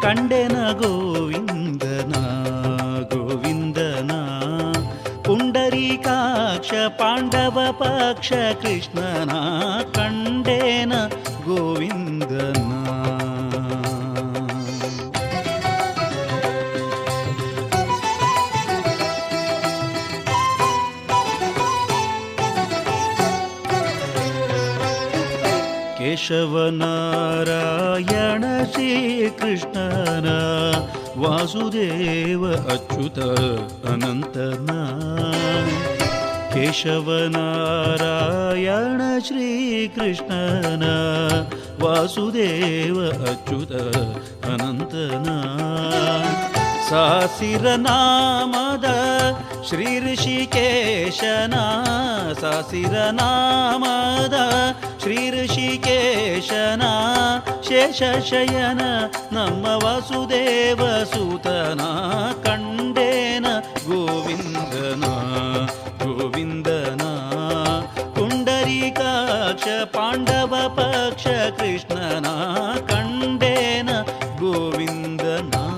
ಕಂಡೆನ ಗೋವಿಂದನ ಗೋವಿಂದನ ಪುಂಡರೀಕಾಕ್ಷ ಪಾಂಡವ ಪಕ್ಷ ಕೃಷ್ಣನ ಕಂಡೇನ ಗೋವಿಂದನ. ಕೇಶವನಾರಾಯಣ ಶ್ರೀಕೃಷ್ಣನ ವಾಸುದೇವ ಅಚ್ಯುತ ಅನಂತನ. ಕೇಶವನಾರಾಯಣ ಶ್ರೀಕೃಷ್ಣನ ವಾಸುದೇವ ಅಚ್ಯುತ ಅನಂತನ. ಸಾಸಿರ ನಾಮದ ಶ್ರೀ ಋಷಿಕೇಶನ ಸಾಸಿರ ನಾಮದ ಶ್ರೀ ಋಷಿಕೇಶನ ಶೇಷಶಯನ ನಮ್ಮ ವಾಸುದೇವ ಸೂತನ ಕಂಡೇನ ಗೋವಿಂದನ ಗೋವಿಂದನ. ಪುಂಡರೀಕಾಕ್ಷ ಪಾಂಡವ ಪಕ್ಷ ಕೃಷ್ಣನ ಕಂಡೇನ ಗೋವಿಂದನ.